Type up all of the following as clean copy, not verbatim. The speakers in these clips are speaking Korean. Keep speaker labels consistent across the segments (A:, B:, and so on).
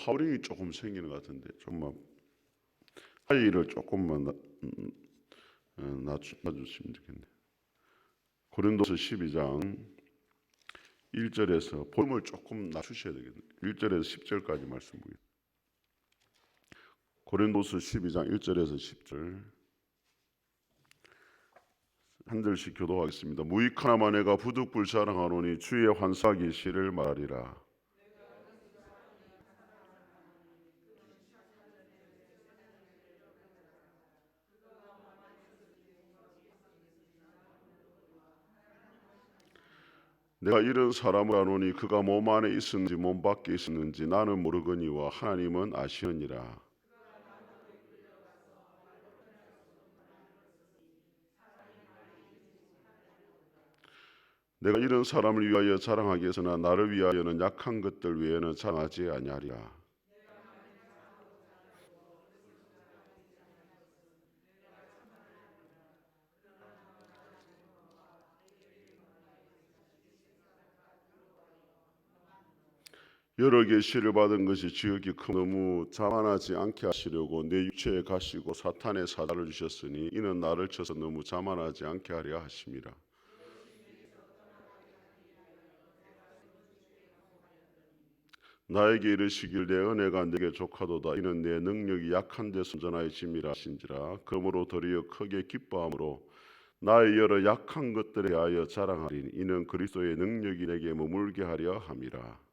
A: 하울링이 조금 생기는 것 같은데 좀만 하이를 조금만 낮추시면 좋겠네. 고린도서 12장 1절에서 볼륨을 조금 낮추셔야 되겠네. 1절에서 10절까지 말씀 보겠습니다. 고린도서 12장 1절에서 10절 한 절씩 교도하겠습니다. 무익하나마 내가 부득불 자랑하노니 주의 환사 계시를 말하리라. 내가 이런 사람을 아노니 그가 몸 안에 있었는지 몸 밖에 있었는지 나는 모르거니와 하나님은 아시느니라. 내가 이런 사람을 위하여 자랑하겠으나 나를 위하여는 약한 것들 외에는 자랑하지 아니하리라. 여러 계시를 받은 것이 지극히 큰 너무 자만하지 않게 하시려고 내 육체에 가시고 사탄의 사자를 주셨으니 이는 나를 쳐서 너무 자만하지 않게 하려 하심이라. 나에게 이르시길 내 은혜가 내게 족하도다. 이는 내 능력이 약한 데 선전하여 짐이라 하신지라. 그러므로 도리어 크게 기뻐함으로 나의 여러 약한 것들에 대하여 자랑하리니 이는 그리스도의 능력이 내게 머물게 하려 함이라.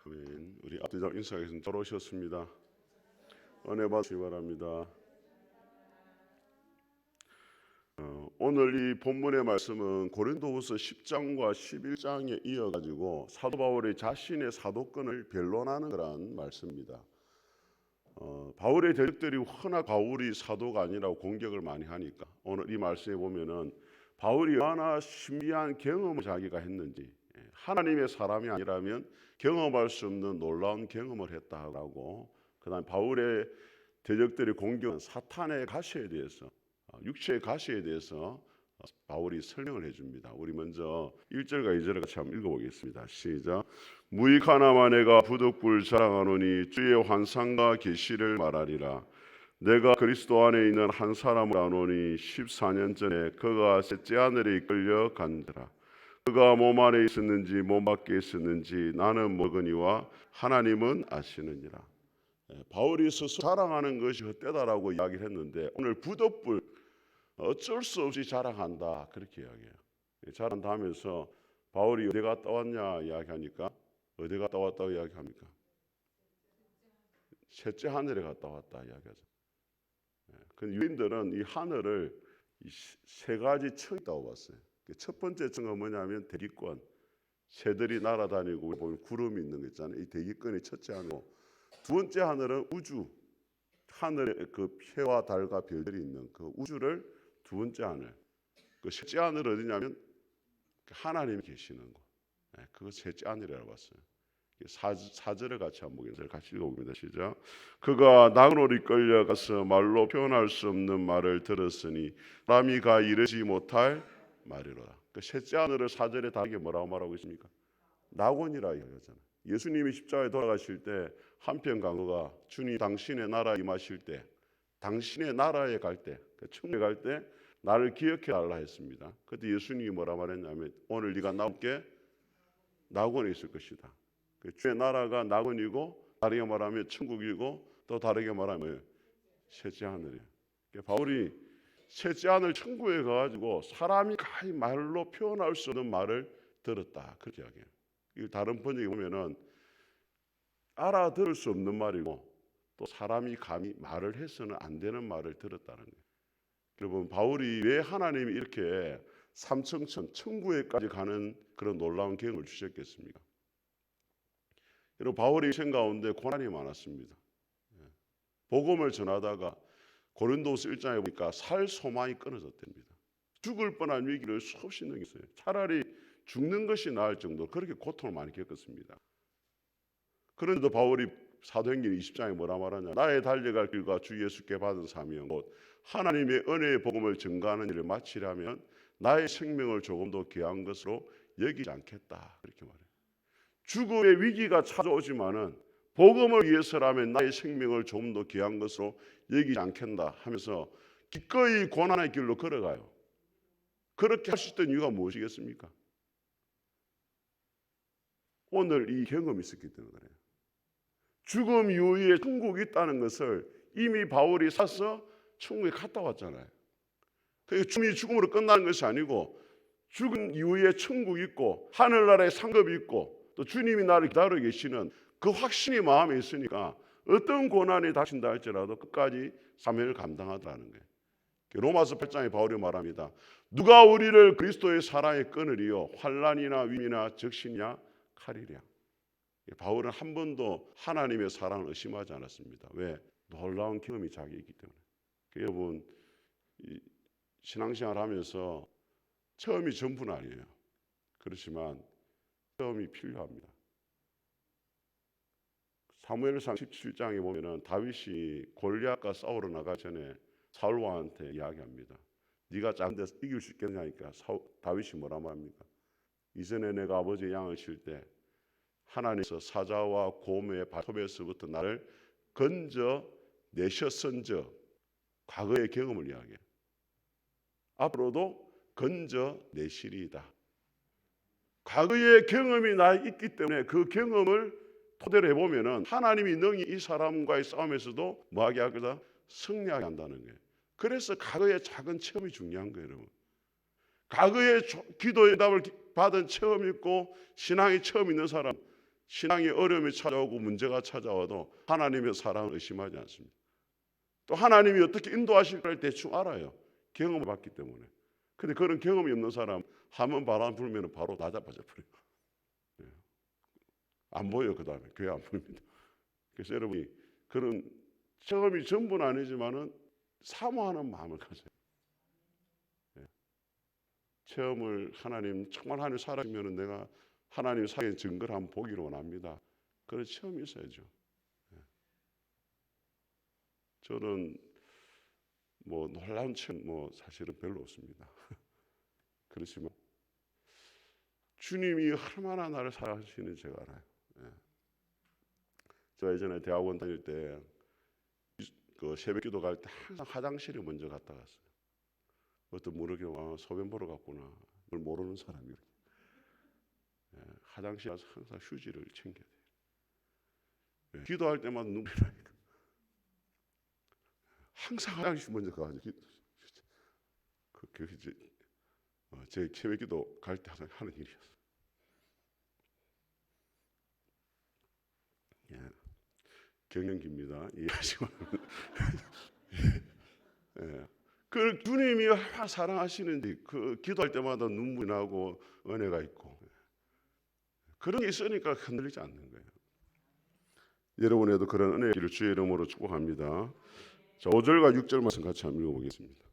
A: 아멘. 우리 앞뒤장 인사하겠습니다. 돌아오셨습니다. 은혜 받으시기 바랍니다. 오늘 이 본문의 말씀은 고린도후서 10장과 11장에 이어가지고 사도 바울이 자신의 사도권을 변론하는 그런 말씀입니다. 바울의 대적들이 워낙 바울이 사도가 아니라고 공격을 많이 하니까 오늘 이 말씀에 보면은 바울이 얼마나 신비한 경험을 자기가 했는지, 하나님의 사람이 아니라면 경험할 수 없는 놀라운 경험을 했다고. 그다음 바울의 대적들이 공격한 사탄의 가시에 대해서, 육체의 가시에 대해서 바울이 설명을 해줍니다. 우리 먼저 1절과 2절을 같이 한번 읽어보겠습니다. 시작. 무익하나마 내가 부득불 자랑하노니 주의 환상과 계시를 말하리라. 내가 그리스도 안에 있는 한 사람을 아노니 14년 전에 그가 셋째 하늘에 이끌려 간더라. 그가 몸 안에 있었는지 몸 밖에 있었는지 나는 모르거니와 하나님은 아시느니라. 바울이 스스로 자랑하는 것이 헛되다라고 이야기를 했는데 오늘 부득불 어쩔 수 없이 자랑한다 그렇게 이야기해요. 자랑한다 하면서 바울이 어디 갔다 왔냐 이야기하니까 어디 갔다 왔다고 이야기합니까? 셋째 하늘에 갔다 왔다 이야기하죠. 그 유인들은 이 하늘을 세 가지 층이 있다고 봤어요. 첫 번째 층은 뭐냐면 대기권, 새들이 날아다니고 보면 구름이 있는 거 있잖아요. 이 대기권이 첫째 하늘이고, 두 번째 하늘은 우주, 하늘에 그 해와 달과 별들이 있는 그 우주를 두 번째 하늘. 그 셋째 하늘 어디냐면 하나님이 계시는 곳. 그거 셋째 하늘이라고 봤어요. 사절을 같이 한번 보겠습니다. 같이 읽어봅니다. 시작. 그가 나그네로 끌려가서 말로 표현할 수 없는 말을 들었으니 사람이 가 이르지 못할 말이로다. 그 셋째 하늘을 사절에 다르게 뭐라고 말하고 있습니까? 낙원이라 이야기하잖아요. 예수님이 십자가에 돌아가실 때 한편 강구가 주님 당신의 나라에 임하실 때, 당신의 나라에 갈 때, 천국에 갈 때 나를 기억해 달라 했습니다. 그때 예수님이 뭐라 말했냐면 오늘 네가 나와 함께 낙원에 있을 것이다. 주의 나라가 낙원이고 다르게 말하면 천국이고 또 다르게 말하면 셋째 하늘이에요. 바울이 셋째 하늘 천국에 가가지고 사람이 가히 말로 표현할 수 없는 말을 들었다 그렇게 이야기해요. 이 다른 번역에 보면은 알아들을 수 없는 말이고 또 사람이 감히 말을 해서는 안 되는 말을 들었다는 거예요. 여러분 바울이 왜 하나님이 이렇게 삼층천 천국에까지 가는 그런 놀라운 경험을 주셨겠습니까? 여러분 바울의 인생 가운데 고난이 많았습니다. 복음을 전하다가 고린도서 1장에 보니까 살 소망이 끊어졌답니다. 죽을 뻔한 위기를 수없이 넘겼어요. 차라리 죽는 것이 나을 정도로 그렇게 고통을 많이 겪었습니다. 그런데도 바울이 사도행전 20장에 뭐라 말하냐? 나의 달려갈 길과 주 예수께 받은 사명 곧 하나님의 은혜의 복음을 증거하는 일을 마치려면 나의 생명을 조금 더 귀한 것으로 여기지 않겠다. 그렇게 말해요. 죽음의 위기가 찾아오지만은 복음을 위해서라면 나의 생명을 조금 더 귀한 것으로 여기지 않겠다 하면서 기꺼이 고난의 길로 걸어가요. 그렇게 할 수 있던 이유가 무엇이겠습니까? 오늘 이 경험이 있었기 때문에 그래요. 죽음 이후에 천국이 있다는 것을 이미 바울이 사서 천국에 갔다 왔잖아요. 죽음이 죽음으로 끝나는 것이 아니고 죽음 이후에 천국이 있고 하늘나라에 상급이 있고 또 주님이 나를 기다리고 계시는 그 확신이 마음에 있으니까 어떤 고난이 닥친다 할지라도 끝까지 사명을 감당하더라는 거예요. 로마서 8장에 바울이 말합니다. 누가 우리를 그리스도의 사랑에 끊으리요? 환난이나 위기나 적신이냐 칼이랴. 바울은 한 번도 하나님의 사랑을 의심하지 않았습니다. 왜? 놀라운 경험이 자기에 있기 때문에. 여러분 신앙생활 하면서 처음이 전부는 아니에요. 그렇지만 처음이 필요합니다. 사무엘상 17장에 보면은 다윗이 골리앗과 싸우러 나가기 전에 사울 왕한테 이야기합니다. 네가 작은 데서 이길 수 있겠냐니까 다윗이 뭐라 말합니까? 이전에 내가 아버지의 양을 칠 때 하나님께서 사자와 곰의 발톱에서부터 나를 건져 내셨은저 과거의 경험을 이야기해요. 앞으로도 건져 내시리이다. 과거의 경험이 나에 있기 때문에 그 경험을 토대로 해보면은 하나님이 능히 이 사람과의 싸움에서도 뭐하게 하거든? 승리하게 한다는 거예요. 그래서 과거의 작은 체험이 중요한 거예요, 여러분. 과거에 기도의 답을 받은 체험이 있고 신앙이 처음 있는 사람, 신앙의 어려움이 찾아오고 문제가 찾아와도 하나님의 사랑을 의심하지 않습니다. 또 하나님이 어떻게 인도하실까를 대충 알아요. 경험을 받기 때문에. 근데 그런 경험이 없는 사람 한번 바람 불면 바로 다 잡아져 버려요. 네. 안 보여요. 그 다음에 교회 안 보입니다. 그래서 여러분이 그런 체험이 전부는 아니지만은 사모하는 마음을 가져요. 네. 체험을 하나님 정말 하나님 살아주면은 내가 하나님 사랑의 증거를 한번 보기를 원합니다. 그런 체험이 있어야죠. 네. 저는 뭐 놀라운 체험 뭐 사실은 별로 없습니다. 그렇지만 주님이 얼마나 나를 사랑하시는지 제가 알아요. 예. 제가 예전에 대학원 다닐 때 그 새벽기도 갈 때 항상 화장실에 먼저 갔다 갔어요. 어떤 모르게 소변 보러 갔구나. 그걸 모르는 사람이 이렇게. 예. 화장실 가서 항상 휴지를 챙겨야 돼요. 예. 기도할 때마다 눈물이 나니까 항상 화장실 먼저 가가지고 그게 이제 제 새벽기도 갈 때 항상 하는 일이었어요. 예. 경영기입니다. 이해하시고. 예. 그 주님이 얼마나 사랑하시는지 그 기도할 때마다 눈물이 나고 은혜가 있고 그런 게 있으니까 흔들리지 않는 거예요. 여러분에도 그런 은혜를 주의 이름으로 축복합니다. 자, 5절과 6절 말씀 같이 한번 읽어보겠습니다.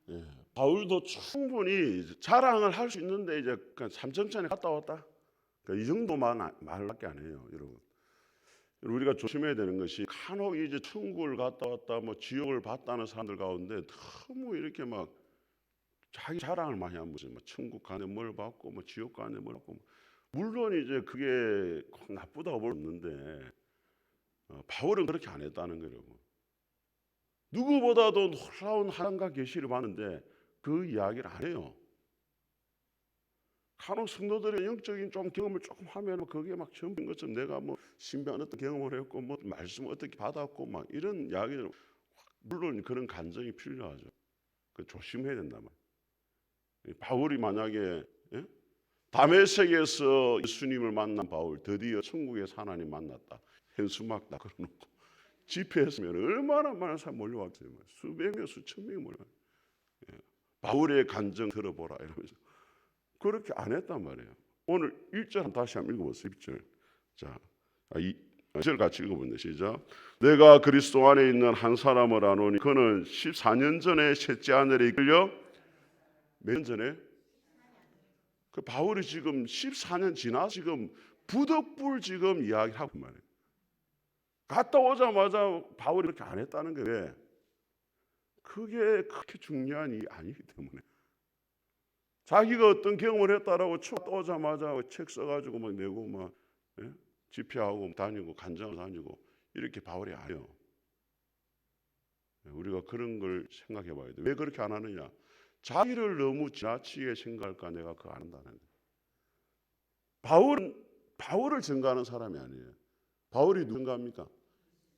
A: 예, 바울도 충분히 자랑을 할 수 있는데 이제 삼천천에 갔다 왔다. 그러니까 이 정도만 말밖에 안 해요, 여러분. 우리가 조심해야 되는 것이 간혹 이제 천국을 갔다 왔다, 뭐 지옥을 봤다는 사람들 가운데 너무 이렇게 막 자기 자랑을 많이 하는 거죠. 뭐 천국 가네 뭘 받고, 뭐 지옥 가네 뭘 받고. 물론 이제 그게 꼭 나쁘다고 볼 수 없는데 바울은 그렇게 안 했다는 거예요, 여러분. 누구보다도 놀라운 하나님과 계시를 봤는데 그 이야기를 안 해요. 간혹 성도들의 영적인 좀 경험을 조금 하면 그게 막 전부인 것처럼 내가 뭐 신비한 어떤 경험을 했고 뭐 말씀을 어떻게 받았고 막 이런 이야기를 물론 그런 간증이 필요하죠. 그 조심해야 된단 말이에요. 바울이 만약에 다메섹에서 예수님을 만난 바울 드디어 천국에서 하나님 만났다. 현수막 다 걸어놓고 집회했으면 얼마나 많은 사람이 몰려왔어요. 수백 명 수천 명이 몰려왔어요. 바울의 간증 들어보라 이러면서 그렇게 안 했단 말이에요. 오늘 1절 다시 한번 읽어보세요. 1절. 자, 2절 같이 읽어보는데 시작. 내가 그리스도 안에 있는 한 사람을 아노니 그는 14년 전에 셋째 아내를 이끌려 몇 년 전에? 그 바울이 지금 14년 지나 지금 부득불 지금 이야기하고 말이에요. 갔다 오자마자 바울이 그렇게 안 했다는 게 왜? 그게 그렇게 중요한 일이 아니기 때문에. 자기가 어떤 경험을 했다라고 오자마자 책 써가지고 막 내고 막 집회하고 다니고 간증을 다니고 이렇게 바울이 안 해요. 우리가 그런 걸 생각해 봐야 돼. 왜 그렇게 안 하느냐? 자기를 너무 지나치게 생각할까 내가 그거 안 한다는 거예요. 바울을 증거하는 사람이 아니에요. 바울이 누군가입니까?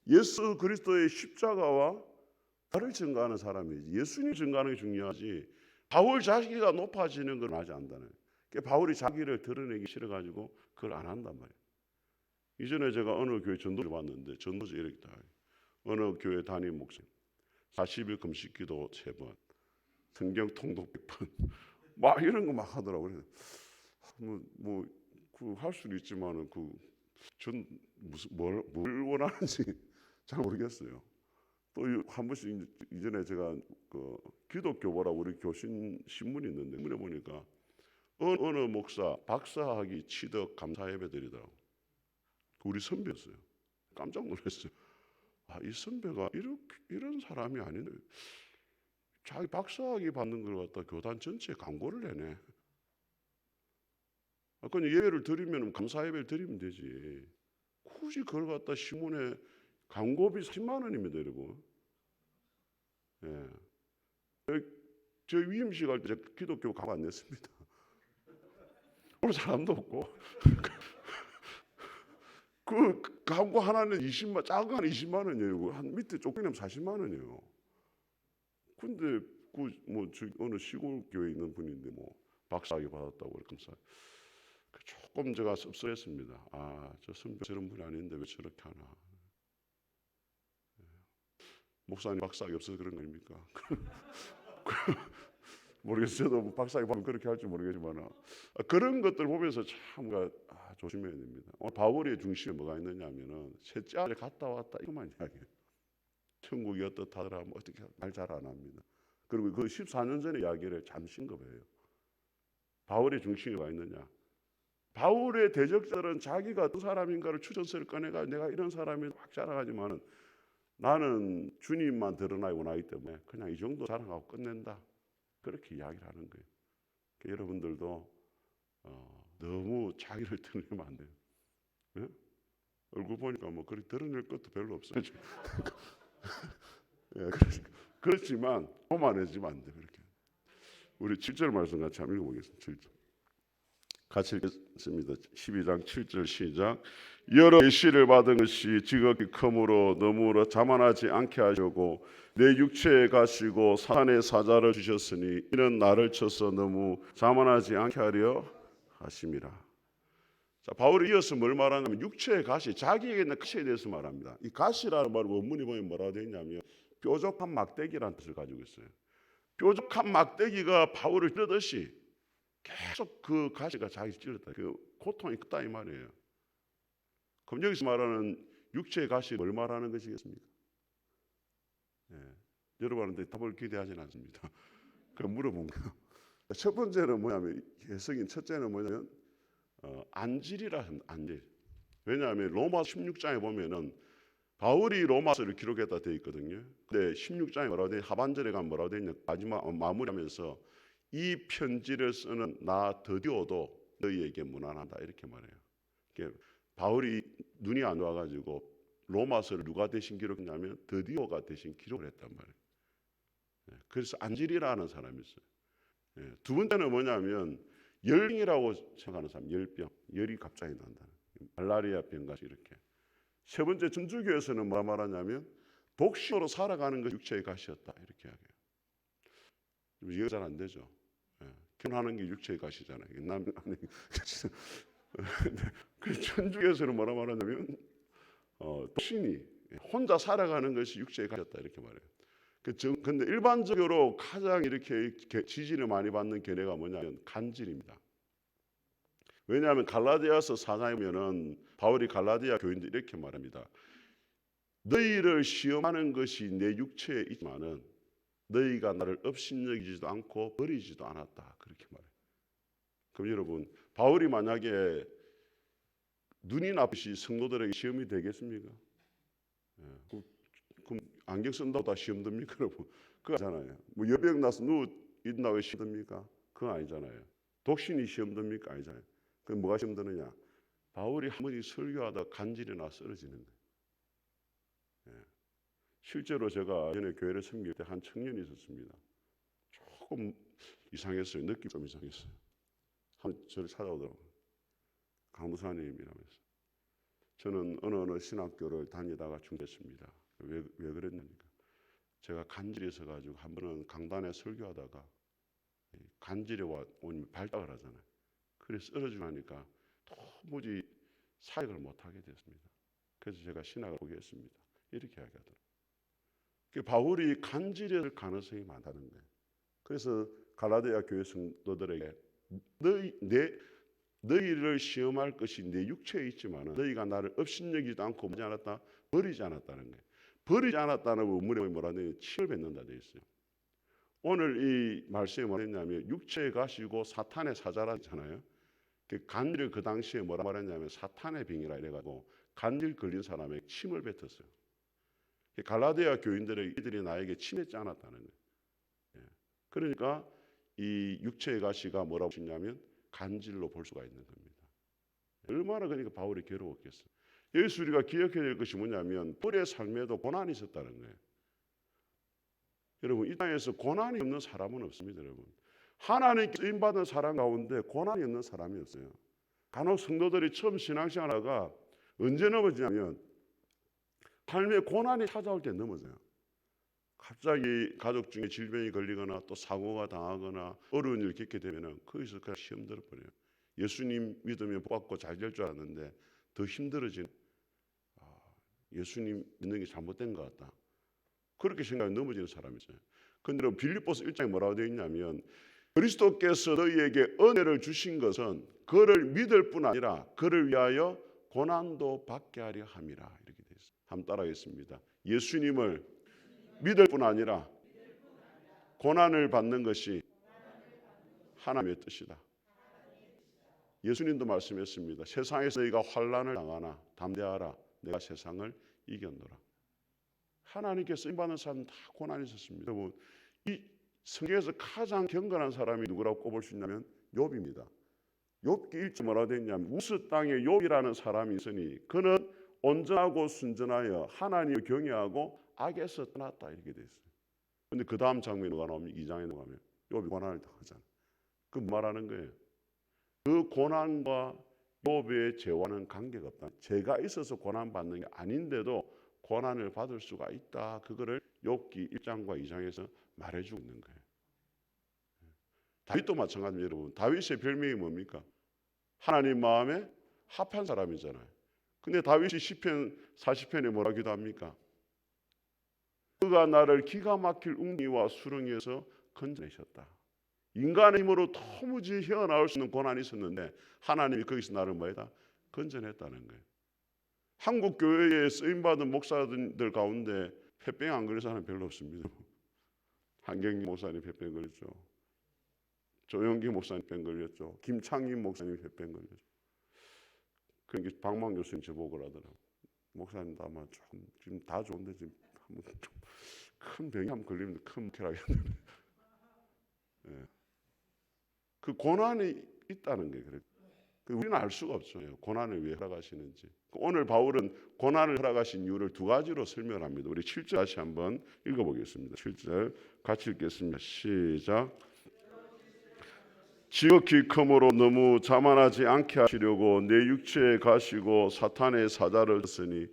A: 예수 그리스도의 십자가와 나를 증거하는 사람이지. 예수님 증거하는 게 중요하지. 바울 자기가 높아지는 걸 하지 않는다는 거예요. 바울이 자기를 드러내기 싫어가지고 그걸 안 한단 말이에요. 이전에 제가 어느 교회 전도를 봤는데 전도지 이렇게 다 해요. 어느 교회 담임 목사님 40일 금식기도 3번 성경 통독 100번 막 이런 거 막 하더라고요. 그 할 수도 있지만은 전 무슨 뭘 원하는지 잘 모르겠어요. 또 한 번씩 이전에 제가 그 기독교보라고 우리 교신 신문이 있는데 신문에 보니까 어느 목사 박사학위 취득 감사 예배 드리더라고. 우리 선배였어요. 깜짝 놀랐어요. 이 선배가 이런 사람이 아닌데 자기 박사학위 받는 걸 갖다 교단 전체에 광고를 내네. 그냥 예배를 드리면 감사 예배를 드리면 되지. 굳이 그걸 갖다 신문에 광고비 10만 원입니다, 여러분. 예. 저 위임식 할 때 기독교 광고 안 냈습니다. 오늘 사람도 없고. 그 광고 하나는 20만, 작은 한 20만 원이에요. 한 밑에 조그면 40만 원이에요. 근데 어느 시골 교회에 있는 분인데 박사학위 받았다고 그러면서 조금 제가 씁쓸했습니다. 저 선배 저런 분이 아닌데 왜 저렇게 하나. 목사님 박사학위 없어서 그런 거 아닙니까? 모르겠어요. 저도 박사학위 받으면 그렇게 할지 모르겠지만 그런 것들 보면서 참 조심해야 됩니다. 바울의 중심에 뭐가 있느냐면은 셋째 아들 갔다 왔다 이것만 이야기해요. 천국이 어떻다더라 어떻게 말 잘 안 합니다. 그리고 그 14년 전의 이야기를 잠시 언급해요. 바울의 중심에 와 있느냐? 바울의 대적자들은 자기가 어떤 사람인가를 추천서를 꺼내가 내가 이런 사람이 확 자랑하지만은 나는 주님만 드러나고 나기 때문에 그냥 이 정도 자랑하고 끝낸다. 그렇게 이야기를 하는 거예요. 그러니까 여러분들도 너무 자기를 드러내면 안 돼요. 네? 얼굴 보니까 그렇게 드러낼 것도 별로 없어요. 예, 그렇지만 오만해지면 안 돼요. 그렇게. 우리 7절 말씀 같이 한번 읽어보겠습니다. 7절. 같이 읽겠습니다. 12장 7절 시작. 여러 계시를 받은 것이 지극히 크므로 너무나 자만하지 않게 하려고 내 육체에 가시고 사탄의 사자를 주셨으니 이는 나를 쳐서 너무 자만하지 않게 하려 하심이라. 자, 바울이 이어서 뭘 말하냐면 육체의 가시, 자기에게 있는 가시에 대해서 말합니다. 이 가시라는 말을 원문에 보면 뭐라고 되어 있냐면 뾰족한 막대기라는 뜻을 가지고 있어요. 뾰족한 막대기가 바울을 찌르듯이 계속 그 가시가 자기 찔렀다. 그 고통이 크다 이 말이에요. 그럼 여기서 말하는 육체의 가시 뭘 말하는 것이겠습니까? 여러분한테 답을 기대하지는 않습니다. 그 물어본 거예요. 첫 번째는 뭐냐면 해석인 첫째는 뭐냐면 안질이라 합니다. 안질. 왜냐하면 로마 16장에 보면은 바울이 로마서를 기록했다 되어 있거든요. 근데 16장에 뭐라고 돼? 하반절에 가면 뭐라고 돼 있냐? 마지막 마무리하면서 이 편지를 쓰는 나 드디어도 너희에게 무난하다 이렇게 말해요. 그러니까 바울이 눈이 안 와가지고 로마서를 누가 대신 기록했냐면 드디어가 대신 기록을 했단 말이에요. 그래서 안질이라는 사람이 있어요. 두 번째는 뭐냐면 열병이라고 생각하는 사람, 열병, 열이 갑자기 난다. 말라리아 병같이 이렇게. 세 번째 전주교에서는 뭐라 말하냐면 독신으로 살아가는 것이 육체의 가시였다 이렇게 이야기해요. 이해가 잘 안 되죠. 결혼하는 게 육체의 가시잖아요. 그 천주교에서는 뭐라 말하냐면 독신이 혼자 살아가는 것이 육체의 가시였다 이렇게 말해요. 근데 일반적으로 가장 이렇게 지지를 많이 받는 견해가 뭐냐면 간질입니다. 왜냐하면 갈라디아서 4장에 보면은 바울이 갈라디아 교인들 이렇게 말합니다. 너희를 시험하는 것이 내 육체에 있지만은 너희가 나를 업신여기지도 않고 버리지도 않았다. 그렇게 말해요. 그럼 여러분, 바울이 만약에 눈이 나쁘시 성도들에게 시험이 되겠습니까? 그럼 안경 쓴다고 다 시험 듭니까, 여러분? 그거 아니잖아요. 뭐 여병 나서 누워 있다고 시험 듭니까? 그거 아니잖아요. 독신이 시험 듭니까? 아니잖아요. 그럼 뭐가 시험 드느냐? 바울이 한 번씩 설교하다 간질이 나 쓰러지는 거예요. 실제로 제가 전에 교회를 섬길 때 한 청년이 있었습니다. 조금 이상했어요. 느낌 좀 이상했어요. 한 저를 찾아오더라고요. 강무사님이라면서. 저는 어느 신학교를 다니다가 중퇴했습니다. 왜 그랬습니까? 제가 간질이 있어가지고 한 번은 강단에 설교하다가 간질이 오면 발작을 하잖아요. 그래서 쓰러지고 나니까 도무지 사역을 못하게 됐습니다. 그래서 제가 신학을 포기했습니다. 이렇게 이야기하더라고요. 바울이 간질일 가능성이 많다는 거예요. 그래서 갈라디아 교회 성도들에게 너희를 시험할 것이 내 육체에 있지만 너희가 나를 업신여기지도 않고 뭐지 않았다? 버리지 않았다는 거예요. 버리지 않았다는 의문에 뭐라는 치를 뱉는다 되어 있어요. 오늘 이 말씀이 뭐랬냐면 육체에 가시고 사탄의 사자라잖아요. 간질 그 당시에 뭐라 말했냐면 사탄의 병이라 이래가지고 간질 걸린 사람에게 침을 뱉었어요. 갈라디아 교인들에게 이들이 나에게 침했지 않았다는 거예요. 그러니까 이 육체의 가시가 뭐라고 하시냐면 간질로 볼 수가 있는 겁니다. 얼마나 그러니까 바울이 괴로웠겠어요. 여기서 우리가 기억해야 될 것이 뭐냐면 뿔의 삶에도 고난이 있었다는 거예요. 여러분, 이 땅에서 고난이 없는 사람은 없습니다. 여러분, 하나님께 쓰임받은 사람 가운데 고난이 없는 사람이 없어요. 간혹 성도들이 처음 신앙생활하다가 언제 넘어지냐면 삶에 고난이 찾아올 때 넘어져요. 갑자기 가족 중에 질병이 걸리거나 또 사고가 당하거나 어려운 일을 겪게 되면 거기서 그냥 시험 들어버려요. 예수님 믿으면 복받고 잘 될 줄 알았는데 더 힘들어지는, 예수님 믿는 게 잘못된 것 같다. 그렇게 생각이 넘어지는 사람이 있어요. 그런데 빌립보서 1장에 뭐라고 되어 있냐면 그리스도께서 너희에게 은혜를 주신 것은 그를 믿을 뿐 아니라 그를 위하여 고난도 받게 하려 함이라. 이렇게 되어 있어요. 한번 따라하겠습니다. 예수님을 믿을 뿐 아니라 고난을 받는 것이 하나님의 뜻이다. 예수님도 말씀했습니다. 세상에서 너희가 환난을 당하나 담대하라. 내가 세상을 이겼노라. 하나님께 쓰임받는 사람은 다 고난이 있었습니다. 여러분, 이 성경에서 가장 경건한 사람이 누구라고 꼽을 수 있냐면 욥입니다. 욥기 1절 뭐라고 되어 있냐면 우스 땅에 욥이라는 사람이 있으니 그는 온전하고 순전하여 하나님을 경외하고 악에서 떠났다. 이렇게 되어 있어요. 그런데 그 다음 장면에 누가 나오면 2장에 나오면 욥이 고난을 당하잖아요. 그 말하는 거예요. 그 고난과 욥의 죄와는 관계가 없다. 죄가 있어서 고난받는 게 아닌데도 고난을 받을 수가 있다. 그거를 욥기 1장과 2장에서 말해주고 있는 거예요. 다윗도 마찬가지입니다. 여러분, 다윗의 별명이 뭡니까? 하나님 마음에 합한 사람이잖아요. 근데 다윗이 시편 40편에 뭐라 기도합니까? 그가 나를 기가 막힐 웅이와 수렁에서 건져내셨다. 인간의 힘으로 도무지 헤어나올 수 있는 고난이 있었는데 하나님이 거기서 나를 뭐했다? 건져냈다는 거예요. 한국 교회에 쓰임받은 목사들 가운데 폐병 안 걸린 사람 별로 없습니다. 한경기 목사님 폐병 걸렸죠. 조영기 목사님 폐병 걸렸죠. 김창임 목사님 폐병 걸렸죠. 그러니까 박만 교수님 저보고 그러더라고요. 목사님도 아마 좀 지금 다 좋은데 지금 큰 병이 한번 걸리면 큰 목회라겠는데. 예. 그 고난이 있다는 게 그래요. 우리는 알 수가 없죠. 고난을 왜 허락하시는지. 오늘 바울은 고난을 허락하신 이유를 두 가지로 설명을 합니다. 우리 7절 다시 한번 읽어보겠습니다. 7절 같이 읽겠습니다. 시작. 지극히 크므로 너무 자만하지 않게 하시려고 내 육체에 가시고 사탄의 사자를 쳤으니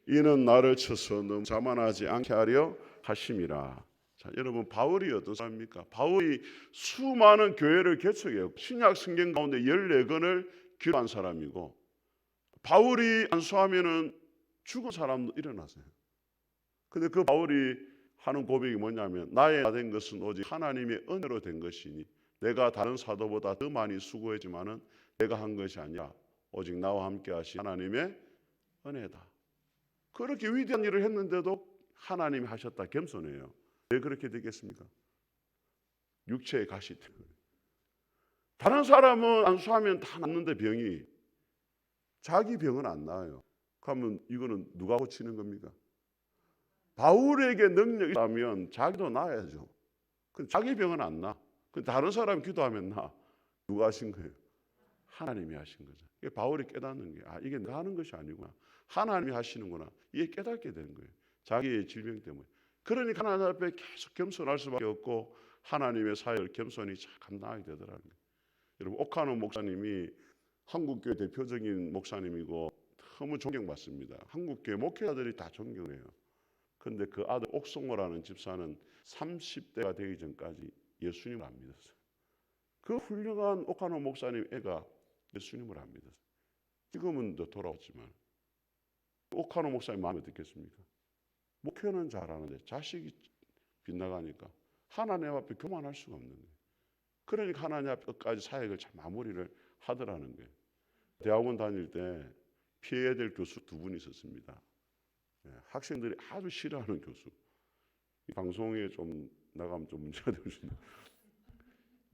A: 이는 나를 쳐서 너무 자만하지 않게 하려 하심이라. 자, 여러분, 바울이 어떤 사람입니까? 바울이 수많은 교회를 개척해요. 신약 성경 가운데 14권을 기록한 사람이고, 바울이 안수하면은 죽은 사람도 일어나세요. 근데 그 바울이 하는 고백이 뭐냐면 나의 다 된 것은 오직 하나님의 은혜로 된 것이니 내가 다른 사도보다 더 많이 수고했지만은 내가 한 것이 아니라 오직 나와 함께 하신 하나님의 은혜다. 그렇게 위대한 일을 했는데도 하나님이 하셨다. 겸손해요. 왜 그렇게 되겠습니까? 육체의 가시 때문에. 다른 사람은 안수하면 다 낫는데 병이, 자기 병은 안 나아요. 그러면 이거는 누가 고치는 겁니까? 바울에게 능력이 있다면 자기도 나아야죠. 근데 자기 병은 안 나. 근데 다른 사람 기도하면 나. 누가 하신 거예요? 하나님이 하신 거죠. 이게 바울이 깨닫는 게, 이게 내가 하는 것이 아니구나. 하나님이 하시는구나. 이게 깨닫게 되는 거예요. 자기의 질병 때문에. 그러니까 하나님 앞에 계속 겸손할 수밖에 없고 하나님의 사역을 겸손히 감당하게 되더라고요. 여러분, 오카노 목사님이 한국교회 대표적인 목사님이고 너무 존경받습니다. 한국교회 목회자들이 다 존경해요. 그런데 그 아들 옥성호라는 집사는 30대가 되기 전까지 예수님을 안 믿었어요. 그 훌륭한 오카노 목사님 애가 예수님을 안 믿었어요. 지금은 더 돌아왔지만 오카노 목사님 마음에 듣겠습니까? 목회는 잘하는데 자식이 빗나가니까 하나님 앞에 교만할 수가 없는 거예요. 그러니까 하나님 앞까지 사역을 참 마무리를 하더라는 거예요. 대학원 다닐 때 피해야 될 교수 두 분이 있었습니다. 학생들이 아주 싫어하는 교수. 이 방송에 좀 나가면 좀 문제가 될 수 있는데,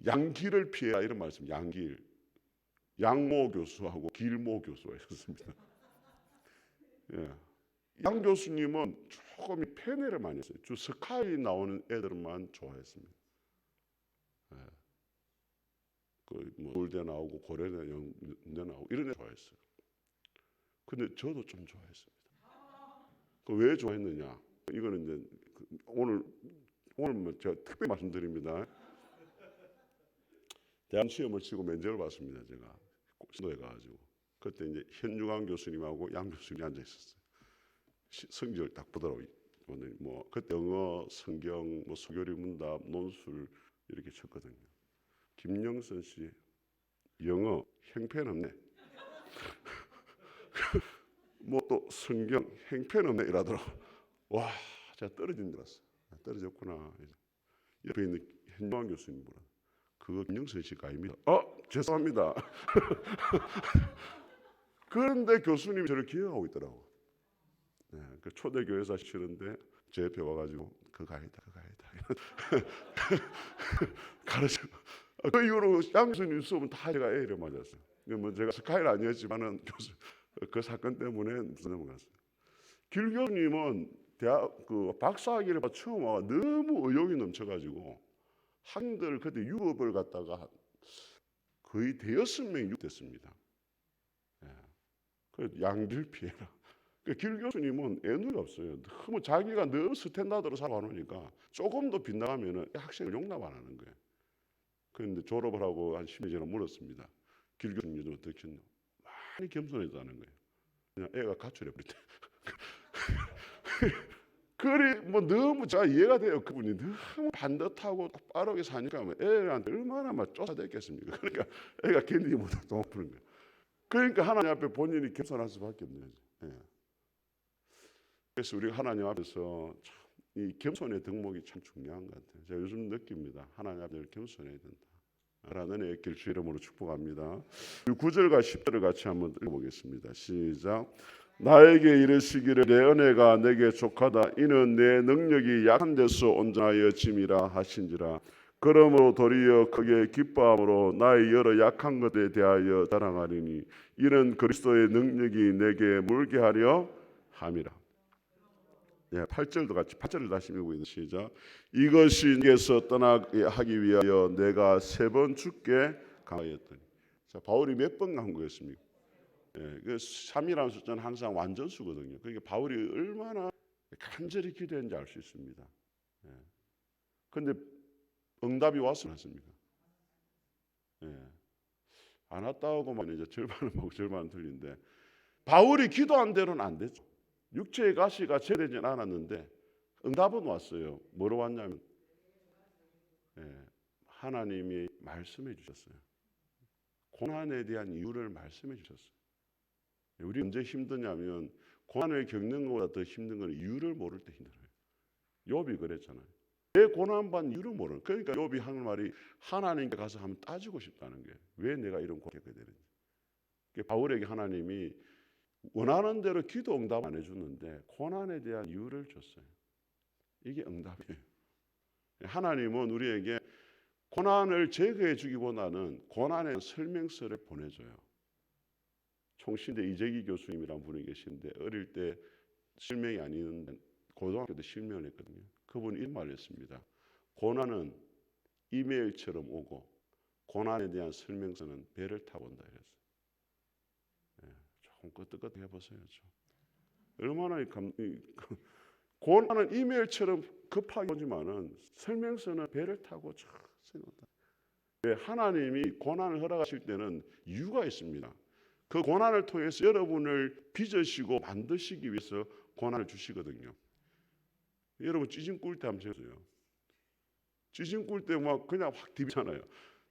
A: 양길을 피해라 이런 말씀. 양길, 양모 교수하고 길모 교수가 있었습니다. 양 교수님은 조금 팬회를 많이 했어요. 주 스카이 나오는 애들만 좋아했습니다. 뭐 서울대 나오고 고려대 연대 나오고 이런 애 좋아했어요. 근데 저도 좀 좋아했습니다. 왜 좋아했느냐? 이거는 이제 오늘 제가 특별히 말씀드립니다. 대학 시험을 치고 면접을 봤습니다. 제가 신도에 가가지고 그때 이제 현중환 교수님하고 양 교수님이 앉아 있었어요. 성적을 딱 보더라고요. 뭐 그때 영어, 성경, 뭐 수교리 문답, 논술 이렇게 쳤거든요. 김영선 씨 영어 형편없네. 뭐 또 성경 형편없네 이라더라고. 와, 제가 떨어진 줄 알았어요. 떨어졌구나. 옆에 있는 현주환 교수님 보라. 그거 김영선 씨가 아닙니다. 죄송합니다. 그런데 교수님이 저를 기억하고 있더라고. 그 초대교회사 치는데 제 옆에 와가지고 그거 아니다. 가르쳐. 그 이후로 양 교수님 수업은 다 제가 A를 맞았어요. 뭐 제가 스카이는 아니었지만은 그 사건 때문에 무슨 넘어갔어요. 길 교수님은 대학 그 박사학위를 처음 와 너무 의욕이 넘쳐가지고 학생들 그때 유럽을 갔다가 거의 6명이 유학됐습니다. 그 양길 피해라. 길 교수님은 애누이 없어요. 너무 자기가 너무 스탠다드로 살아가니까 조금 더 빗나가면은 학생을 용납 안 하는 거예요. 그런데 졸업을 하고 한 10년 전에 물었습니다. 길 교수님도 어떻게 했나? 많이 겸손했다는 거예요. 그냥 애가 가출해버렸대. 그래 뭐 너무 제가 이해가 돼요. 그분이 너무 반듯하고 빠르게 사니까 애한테 얼마나 막 쫓아댔겠습니까? 그러니까 애가 견디지 못하고 도망치는 거예요. 그러니까 하나님 앞에 본인이 겸손할 수밖에 없는 거죠. 그래서 우리가 하나님 앞에서 참 이 겸손의 덕목이 참 중요한 것 같아요. 제가 요즘 느낍니다. 하나님 앞에 겸손해야 된다. 라는 은혜의 길 주 이름으로 축복합니다. 9절과 10절을 같이 한번 읽어보겠습니다. 시작. 나에게 이르시기를 내 은혜가 내게 족하다. 이는 내 능력이 약한 데서 온전하여 짐이라 하신지라. 그러므로 도리어 크게 기뻐함으로 나의 여러 약한 것에 대하여 자랑하리니 이는 그리스도의 능력이 내게 물게 하려 함이라. 8절도 같이 8절을 다시 읽고 시작. 이것이 내게서 떠나게 하기 위하여 내가 3번 주께 강하였더니. 자, 바울이 몇 번 강구했습니까? 그 3이라는 숫자는 항상 완전수거든요. 그러니까 바울이 얼마나 간절히 기도했는지 알 수 있습니다. 그런데 응답이 왔으면 했습니까? 안 왔다고 하면 이제 절반은 먹고 절반은 틀린데 바울이 기도한 대로는 안 됐죠. 육체의 가시가 제되진 않았는데 응답은 왔어요. 뭐로 왔냐면 하나님이 말씀해 주셨어요. 고난에 대한 이유를 말씀해 주셨어요. 우리 언제 힘드냐면 고난을 겪는 것보다 더 힘든 건 이유를 모를 때 힘들어요. 욥이 그랬잖아요. 왜 고난받는 이유를 모르는. 그러니까 욥이 하는 말이 하나님께 가서 한번 따지고 싶다는 거예요. 왜 내가 이런 고난을 겪게 되는지. 바울에게 하나님이 원하는 대로 기도 응답 안 해주는데 고난에 대한 이유를 줬어요. 이게 응답이에요. 하나님은 우리에게 고난을 제거해 주기보다는 고난의 설명서를 보내줘요. 총신대 이재기 교수님이라는 분이 계신데 어릴 때 실명이 아닌 고등학교 때 실명을 했거든요. 그분이 이런 말을 했습니다. 고난은 이메일처럼 오고 고난에 대한 설명서는 배를 타고 온다 이랬어요. 조금 끄떡끄떡 해보세요. 얼마나 고난은 이메일처럼 급하게 오지만은 설명서는 배를 타고 쫙 온다. 하나님이 고난을 허락하실 때는 이유가 있습니다. 그 고난을 통해서 여러분을 빚으시고 만드시기 위해서 고난을 주시거든요. 여러분 찌짐 꿀 때 한번 해보세요. 찌짐 꿀 때 막 그냥 확 디비잖아요.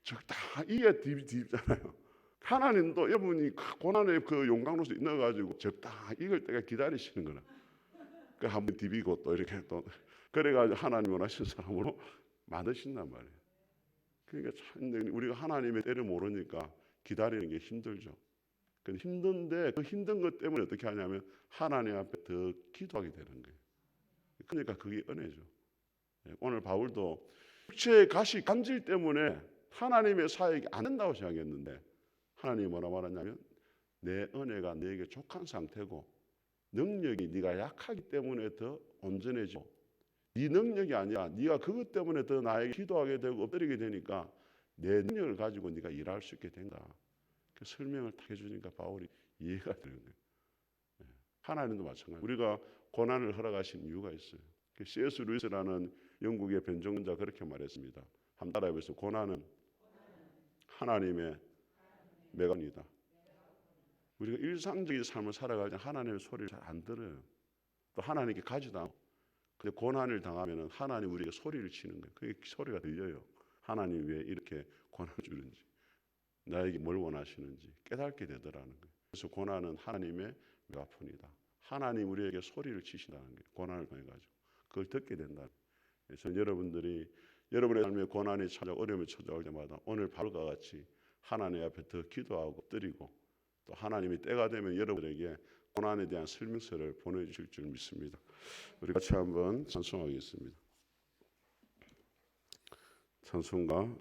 A: 적당히게 디비잖아요. 하나님도 여러분이 고난의 그 용광로서 넣어가지고 적당히 익을 때가 기다리시는 거라. 그 한번 디비고 또 이렇게 또 그래가지고 하나님 원하시는 사람으로 만드신단 말이에요. 그러니까 참 우리가 하나님의 때를 모르니까 기다리는 게 힘들죠. 근데 힘든데 그 힘든 것 때문에 어떻게 하냐면 하나님 앞에 더 기도하게 되는 거예요. 그러니까 그게 은혜죠. 오늘 바울도 육체의 가시 간질 때문에 하나님의 사역이 안 된다고 생각했는데 하나님이 뭐라 말하냐면 내 은혜가 너에게 족한 상태고 능력이 네가 약하기 때문에 더 온전해지고 네 능력이 아니라 네가 그것 때문에 더 나에게 기도하게 되고 엎드리게 되니까 내 능력을 가지고 네가 일할 수 있게 된다. 그 설명을 딱 해주니까 바울이 이해가 되는 거예요. 하나님도 마찬가지. 우리가 고난을 허락하신 이유가 있어요. C.S. 루이스라는 영국의 변종자 그렇게 말했습니다. 한번 따라해보세요. 고난은 하나님의 매간이다. 우리가 일상적인 삶을 살아갈 때 하나님의 소리를 잘 안 들어요. 또 하나님께 가지도 않고. 근데 고난을 당하면 하나님 우리에게 소리를 치는 거예요. 그게 소리가 들려요. 하나님 왜 이렇게 고난을 주는지, 나에게 뭘 원하시는지 깨닫게 되더라는 거예요. 그래서 고난은 하나님의 메가폰이다. 하나님 우리에게 소리를 치신다는 거예요. 고난을 통해 가지고 그걸 듣게 된다. 그래서 여러분들이 여러분의 삶에 고난이 찾아오고 어려움이 찾아올 때마다 오늘 바울과 같이 하나님 앞에 더 기도하고 엎드리고 또 하나님이 때가 되면 여러분에게 고난에 대한 설명서를 보내주실 줄 믿습니다. 우리 같이 한번 찬송하겠습니다. 찬송가